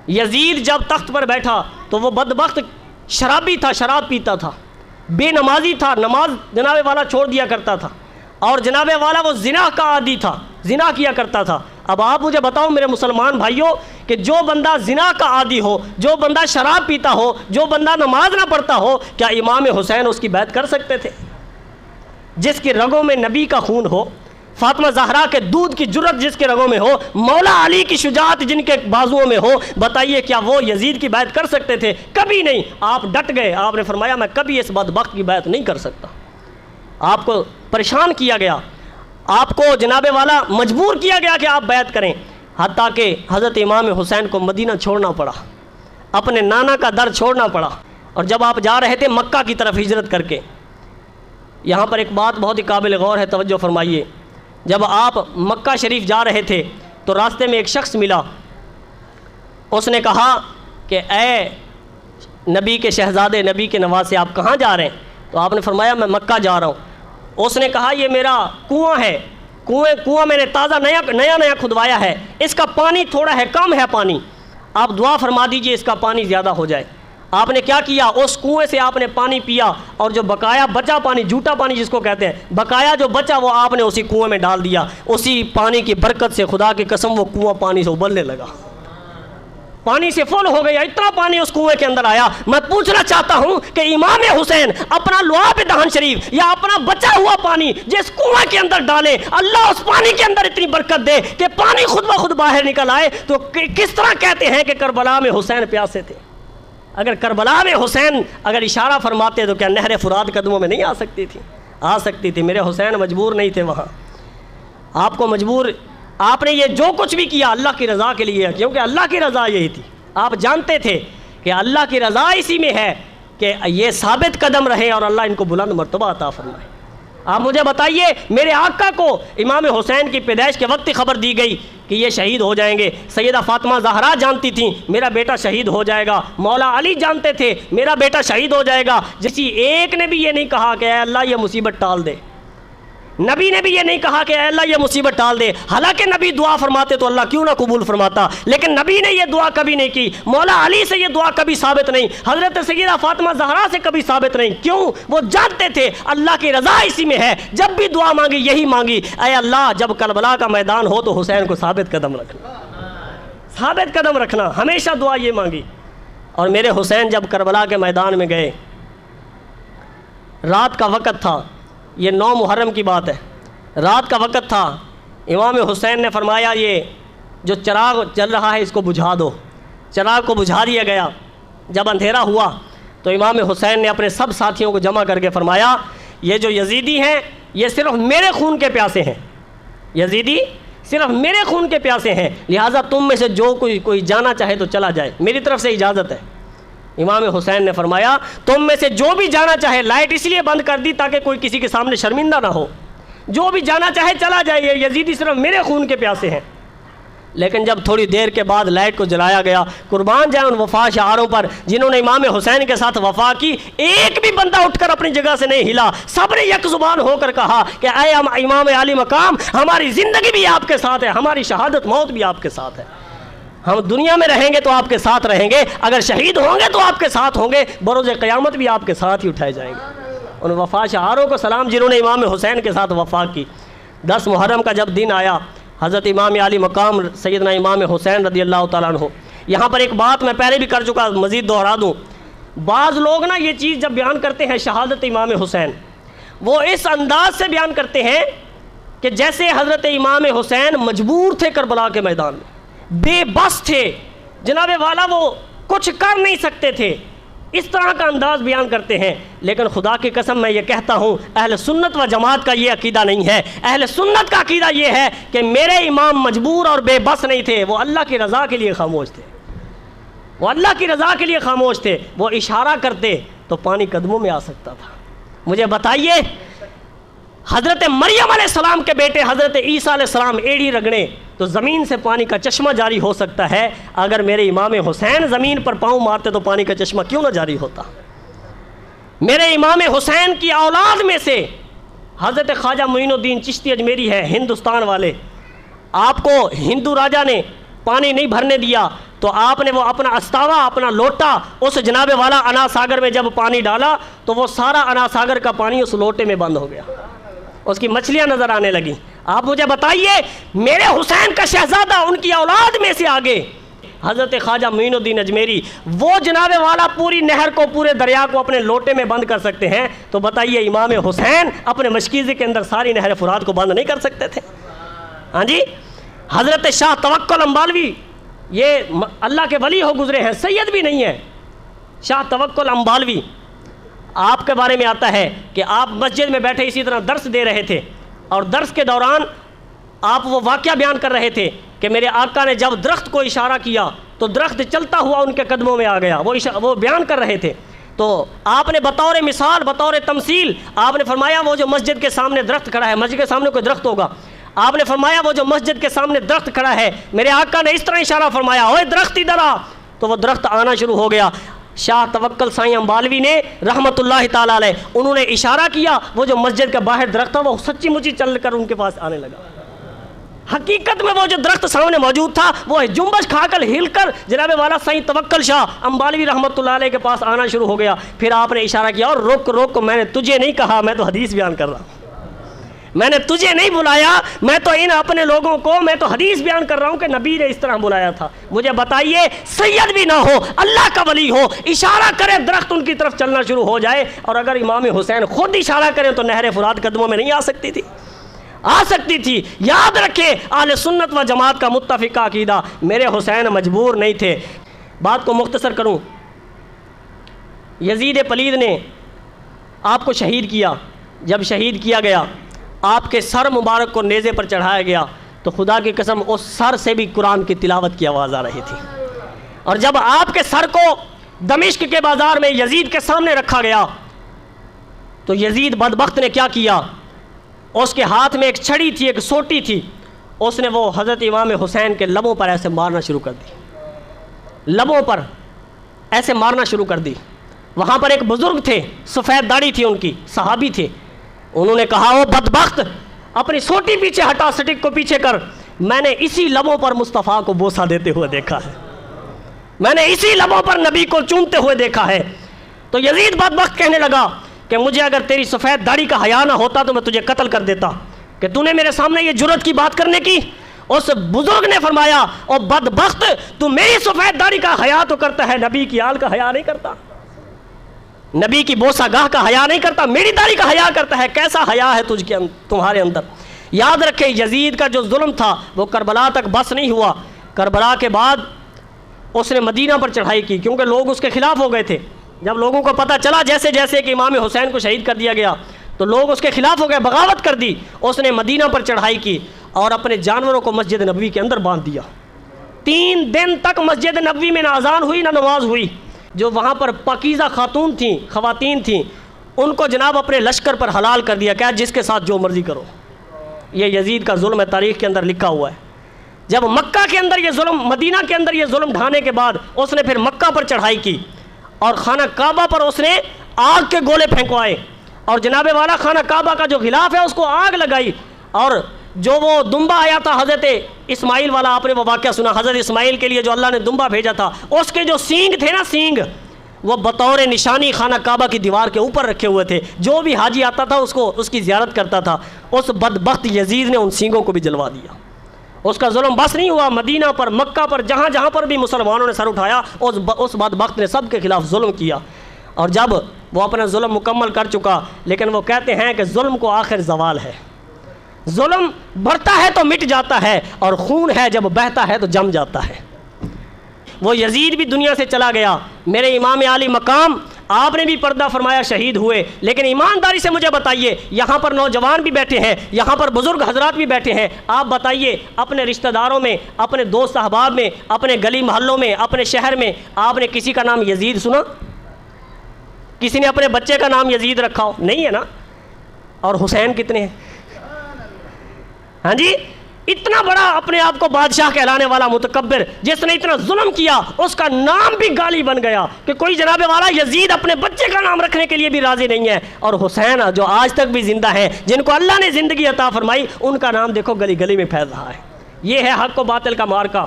یزید جب تخت پر بیٹھا تو وہ بدبخت شرابی تھا، شراب پیتا تھا، بے نمازی تھا، نماز جناب والا چھوڑ دیا کرتا تھا، اور جناب والا وہ زنا کا عادی تھا، زنا کیا کرتا تھا۔ اب آپ مجھے بتاؤ میرے مسلمان بھائیوں کہ جو بندہ زنا کا عادی ہو، جو بندہ شراب پیتا ہو، جو بندہ نماز نہ پڑھتا ہو، کیا امام حسین اس کی بیعت کر سکتے تھے؟ جس کی رگوں میں نبی کا خون ہو، فاطمہ زہرا کے دودھ کی جرت جس کے رگوں میں ہو، مولا علی کی شجاعت جن کے بازوؤں میں ہو، بتائیے کیا وہ یزید کی بیعت کر سکتے تھے؟ کبھی نہیں۔ آپ ڈٹ گئے، آپ نے فرمایا میں کبھی اس بدبخت کی بیعت نہیں کر سکتا۔ آپ کو پریشان کیا گیا، آپ کو جناب والا مجبور کیا گیا کہ آپ بیعت کریں، حتیٰ کہ حضرت امام حسین کو مدینہ چھوڑنا پڑا، اپنے نانا کا در چھوڑنا پڑا۔ اور جب آپ جا رہے تھے مکہ کی طرف ہجرت کر کے، یہاں پر ایک بات بہت ہی قابل غور ہے، توجہ فرمائیے۔ جب آپ مکہ شریف جا رہے تھے تو راستے میں ایک شخص ملا، اس نے کہا کہ اے نبی کے شہزادے، نبی کے نواسے، آپ کہاں جا رہے ہیں؟ تو آپ نے فرمایا میں مکہ جا رہا ہوں۔ اس نے کہا یہ میرا کنواں ہے، کنواں میں نے تازہ نیا کھدوایا ہے، اس کا پانی تھوڑا ہے، کم ہے پانی، آپ دعا فرما دیجئے اس کا پانی زیادہ ہو جائے۔ آپ نے کیا کیا؟ اس کنویں سے آپ نے پانی پیا، اور جو بقایا بچا پانی، جھوٹا پانی جس کو کہتے ہیں، بقایا جو بچا وہ آپ نے اسی کنویں میں ڈال دیا۔ اسی پانی کی برکت سے خدا کی قسم وہ کنواں پانی سے ابلنے لگا، پانی سے فل ہو گیا، اتنا پانی اس کنویں کے اندر آیا۔ میں پوچھنا چاہتا ہوں کہ امام حسین اپنا لعاب دہن شریف یا اپنا بچا ہوا پانی جس کنویں کے اندر ڈالے، اللہ اس پانی کے اندر اتنی برکت دے کہ پانی خود بخود باہر نکل آئے، تو کس طرح کہتے ہیں کہ کربلا میں حسین پیاسے تھے؟ اگر کربلا میں حسین اگر اشارہ فرماتے تو کیا نہر فرات قدموں میں نہیں آ سکتی تھی؟ آ سکتی تھی۔ میرے حسین مجبور نہیں تھے وہاں، آپ کو مجبور، آپ نے یہ جو کچھ بھی کیا اللہ کی رضا کے لیے، کیونکہ اللہ کی رضا یہی تھی۔ آپ جانتے تھے کہ اللہ کی رضا اسی میں ہے کہ یہ ثابت قدم رہے اور اللہ ان کو بلند مرتبہ عطا فرمائے۔ آپ مجھے بتائیے، میرے آقا کو امام حسین کی پیدائش کے وقت خبر دی گئی کہ یہ شہید ہو جائیں گے۔ سیدہ فاطمہ زہرا جانتی تھیں میرا بیٹا شہید ہو جائے گا، مولا علی جانتے تھے میرا بیٹا شہید ہو جائے گا۔ کسی ایک نے بھی یہ نہیں کہا کہ اے اللہ یہ مصیبت ٹال دے، نبی نے بھی یہ نہیں کہا کہ اے اللہ یہ مصیبت ٹال دے۔ حالانکہ نبی دعا فرماتے تو اللہ کیوں نہ قبول فرماتا، لیکن نبی نے یہ دعا کبھی نہیں کی۔ مولا علی سے یہ دعا کبھی ثابت نہیں، حضرت سیدہ فاطمہ زہرا سے کبھی ثابت نہیں۔ کیوں؟ وہ جانتے تھے اللہ کی رضا اسی میں ہے۔ جب بھی دعا مانگی یہی مانگی، اے اللہ جب کربلا کا میدان ہو تو حسین کو ثابت قدم رکھنا، ثابت قدم رکھنا، ہمیشہ دعا یہ مانگی۔ اور میرے حسین جب کربلا کے میدان میں گئے، رات کا وقت تھا، یہ 9 محرم کی بات ہے، رات کا وقت تھا۔ امام حسین نے فرمایا یہ جو چراغ جل رہا ہے اس کو بجھا دو۔ چراغ کو بجھا دیا گیا۔ جب اندھیرا ہوا تو امام حسین نے اپنے سب ساتھیوں کو جمع کر کے فرمایا یہ جو یزیدی ہیں یہ صرف میرے خون کے پیاسے ہیں، یزیدی صرف میرے خون کے پیاسے ہیں، لہٰذا تم میں سے جو کوئی جانا چاہے تو چلا جائے، میری طرف سے اجازت ہے۔ امام حسین نے فرمایا تم میں سے جو بھی جانا چاہے، لائٹ اس لیے بند کر دی تاکہ کوئی کسی کے سامنے شرمندہ نہ ہو، جو بھی جانا چاہے چلا جائے، یہ یزیدی صرف میرے خون کے پیاسے ہیں۔ لیکن جب تھوڑی دیر کے بعد لائٹ کو جلایا گیا، قربان جائیں ان وفا شعاروں پر جنہوں نے امام حسین کے ساتھ وفا کی، ایک بھی بندہ اٹھ کر اپنی جگہ سے نہیں ہلا، سب نے یک زبان ہو کر کہا کہ اے امام علی مقام، ہماری زندگی بھی آپ کے ساتھ ہے، ہماری شہادت موت بھی آپ کے ساتھ ہے، ہم دنیا میں رہیں گے تو آپ کے ساتھ رہیں گے، اگر شہید ہوں گے تو آپ کے ساتھ ہوں گے، بروز قیامت بھی آپ کے ساتھ ہی اٹھائے جائیں گے۔ ان وفا شعاروں کو سلام جنہوں نے امام حسین کے ساتھ وفا کی۔ 10 محرم کا جب دن آیا، حضرت امام علی مقام سیدنا امام حسین رضی اللہ تعالیٰ عنہ، یہاں پر ایک بات میں پہلے بھی کر چکا، مزید دہرا دوں۔ بعض لوگ نا یہ چیز جب بیان کرتے ہیں شہادت امام حسین، وہ اس انداز سے بیان کرتے ہیں کہ جیسے حضرت امام حسین مجبور تھے کربلا کے میدان میں، بے بس تھے، جناب والا وہ کچھ کر نہیں سکتے تھے، اس طرح کا انداز بیان کرتے ہیں۔ لیکن خدا کی قسم میں یہ کہتا ہوں اہل سنت و جماعت کا یہ عقیدہ نہیں ہے۔ اہل سنت کا عقیدہ یہ ہے کہ میرے امام مجبور اور بے بس نہیں تھے، وہ اللہ کی رضا کے لیے خاموش تھے، وہ اللہ کی رضا کے لیے خاموش تھے۔ وہ اشارہ کرتے تو پانی قدموں میں آ سکتا تھا۔ مجھے بتائیے حضرت مریم علیہ السلام کے بیٹے حضرت عیسیٰ علیہ السلام ایڑی رگڑیں تو زمین سے پانی کا چشمہ جاری ہو سکتا ہے، اگر میرے امام حسین زمین پر پاؤں مارتے تو پانی کا چشمہ کیوں نہ جاری ہوتا؟ میرے امام حسین کی اولاد میں سے حضرت خواجہ معین الدین چشتی اجمیری ہے، ہندوستان والے، آپ کو ہندو راجہ نے پانی نہیں بھرنے دیا تو آپ نے وہ اپنا استاوا، اپنا لوٹا اس جناب والا انا ساگر میں جب پانی ڈالا تو وہ سارا انا ساگر کا پانی اس لوٹے میں بند ہو گیا، اس کی مچھلیاں نظر آنے لگیں۔ آپ مجھے بتائیے میرے حسین کا شہزادہ ان کی اولاد میں سے آگے حضرت خواجہ معین الدین اجمیری، وہ جناب والا پوری نہر کو، پورے دریا کو اپنے لوٹے میں بند کر سکتے ہیں، تو بتائیے امام حسین اپنے مشکیزے کے اندر ساری نہر فرات کو بند نہیں کر سکتے تھے؟ ہاں جی، حضرت شاہ توکل امبالوی، یہ اللہ کے ولی ہو گزرے ہیں، سید بھی نہیں ہے، شاہ توکل امبالوی، آپ کے بارے میں آتا ہے کہ آپ مسجد میں بیٹھے اسی طرح درس دے رہے تھے، اور درس کے دوران آپ وہ واقعہ بیان کر رہے تھے کہ میرے آقا نے جب درخت کو اشارہ کیا تو درخت چلتا ہوا ان کے قدموں میں آ گیا، وہ بیان کر رہے تھے۔ تو آپ نے بطور مثال، بطور تمثیل آپ نے فرمایا وہ جو مسجد کے سامنے درخت کھڑا ہے، مسجد کے سامنے کوئی درخت ہوگا، آپ نے فرمایا وہ جو مسجد کے سامنے درخت کھڑا ہے، میرے آقا نے اس طرح اشارہ فرمایا، اوے درخت ادھر آ، تو وہ درخت آنا شروع ہو گیا۔ شاہ توکل سائیں امبالوی نے رحمت اللہ تعالیٰ علیہ، انہوں نے اشارہ کیا، وہ جو مسجد کا باہر درخت تھا وہ سچی مچی چل کر ان کے پاس آنے لگا۔ حقیقت میں وہ جو درخت سامنے موجود تھا وہ جنبش کھا کر ہل کر جناب والا سائیں توکل شاہ امبالوی رحمت اللہ علیہ کے پاس آنا شروع ہو گیا۔ پھر آپ نے اشارہ کیا، اور رک رک، میں نے تجھے نہیں کہا، میں تو حدیث بیان کر رہا ہوں، میں نے تجھے نہیں بلایا، میں تو ان اپنے لوگوں کو، میں تو حدیث بیان کر رہا ہوں کہ نبی نے اس طرح بلایا تھا۔ مجھے بتائیے سید بھی نہ ہو، اللہ کا ولی ہو، اشارہ کرے درخت ان کی طرف چلنا شروع ہو جائے، اور اگر امام حسین خود اشارہ کریں تو نہر فرات قدموں میں نہیں آ سکتی تھی؟ آ سکتی تھی۔ یاد رکھے اہل سنت و جماعت کا متفقہ عقیدہ، میرے حسین مجبور نہیں تھے۔ بات کو مختصر کروں، یزید پلید نے آپ کو شہید کیا، جب شہید کیا گیا آپ کے سر مبارک کو نیزے پر چڑھایا گیا تو خدا کی قسم اس سر سے بھی قرآن کی تلاوت کی آواز آ رہی تھی، اور جب آپ کے سر کو دمشق کے بازار میں یزید کے سامنے رکھا گیا تو یزید بدبخت نے کیا کیا، اس کے ہاتھ میں ایک چھڑی تھی، ایک سوٹی تھی، اس نے وہ حضرت امام حسین کے لبوں پر ایسے مارنا شروع کر دی، لبوں پر ایسے مارنا شروع کر دی۔ وہاں پر ایک بزرگ تھے، سفید داڑھی تھی ان کی، صحابی تھے، انہوں نے کہا او بدبخت اپنی سوٹی پیچھے ہٹا، سٹک کو پیچھے کر، میں نے اسی لبوں پر مصطفیٰ کو بوسہ دیتے ہوئے دیکھا ہے، میں نے اسی لبوں پر نبی کو چومتے ہوئے دیکھا ہے۔ تو یزید بدبخت کہنے لگا کہ مجھے اگر تیری سفید داڑھی کا حیا نہ ہوتا تو میں تجھے قتل کر دیتا، کہ تو نے میرے سامنے یہ جرأت کی بات کرنے کی۔ اس بزرگ نے فرمایا او بدبخت تو میری سفید داڑھی کا حیا تو کرتا ہے، نبی کی آل کا حیا نہیں کرتا، نبی کی بوسہ گاہ کا حیا نہیں کرتا، میری داڑھی کا حیا کرتا ہے، کیسا حیا ہے تمہارے اندر؟ یاد رکھیں یزید کا جو ظلم تھا وہ کربلا تک بس نہیں ہوا، کربلا کے بعد اس نے مدینہ پر چڑھائی کی، کیونکہ لوگ اس کے خلاف ہو گئے تھے۔ جب لوگوں کو پتہ چلا جیسے جیسے کہ امام حسین کو شہید کر دیا گیا تو لوگ اس کے خلاف ہو گئے، بغاوت کر دی، اس نے مدینہ پر چڑھائی کی اور اپنے جانوروں کو مسجد نبوی کے اندر باندھ دیا۔ 3 دن تک مسجد نبوی میں نہ اذان ہوئی نہ نماز ہوئی۔ جو وہاں پر پاکیزہ خاتون تھیں، خواتین تھیں، ان کو جناب اپنے لشکر پر حلال کر دیا، کہ جس کے ساتھ جو مرضی کرو۔ یہ یزید کا ظلم ہے، تاریخ کے اندر لکھا ہوا ہے۔ جب مکہ کے اندر یہ ظلم، مدینہ کے اندر یہ ظلم ڈھانے کے بعد اس نے پھر مکہ پر چڑھائی کی اور خانہ کعبہ پر اس نے آگ کے گولے پھینکوائے، اور جناب والا خانہ کعبہ کا جو غلاف ہے اس کو آگ لگائی، اور جو وہ دمبا آیا تھا حضرت اسماعیل والا، آپ نے وہ واقعہ سنا، حضرت اسماعیل کے لیے جو اللہ نے دمبا بھیجا تھا، اس کے جو سینگ تھے نا، سینگ، وہ بطور نشانی خانہ کعبہ کی دیوار کے اوپر رکھے ہوئے تھے۔ جو بھی حاجی آتا تھا اس کی زیارت کرتا تھا، اس بدبخت یزید نے ان سینگوں کو بھی جلوا دیا۔ اس کا ظلم بس نہیں ہوا، مدینہ پر، مکہ پر، جہاں جہاں پر بھی مسلمانوں نے سر اٹھایا اس بدبخت نے سب کے خلاف ظلم کیا۔ اور جب وہ اپنا ظلم مکمل کر چکا، لیکن وہ کہتے ہیں کہ ظلم کو آخر زوال ہے، ظلم بڑھتا ہے تو مٹ جاتا ہے، اور خون ہے جب بہتا ہے تو جم جاتا ہے۔ وہ یزید بھی دنیا سے چلا گیا، میرے امام عالی مقام آپ نے بھی پردہ فرمایا، شہید ہوئے، لیکن ایمانداری سے مجھے بتائیے، یہاں پر نوجوان بھی بیٹھے ہیں، یہاں پر بزرگ حضرات بھی بیٹھے ہیں، آپ بتائیے اپنے رشتہ داروں میں، اپنے دوست احباب میں، اپنے گلی محلوں میں، اپنے شہر میں آپ نے کسی کا نام یزید سنا؟ کسی نے اپنے بچے کا نام یزید رکھا ہو؟ نہیں ہے نا۔ اور حسین کتنے ہیں؟ ہاں جی، اتنا بڑا اپنے آپ کو بادشاہ کہلانے والا متکبر جس نے اتنا ظلم کیا، اس کا نام بھی گالی بن گیا کہ کوئی جناب والا یزید اپنے بچے کا نام رکھنے کے لیے بھی راضی نہیں ہے۔ اور حسین جو آج تک بھی زندہ ہیں، جن کو اللہ نے زندگی عطا فرمائی، ان کا نام دیکھو گلی گلی میں پھیل رہا ہے۔ یہ ہے حق و باطل کا مارکا۔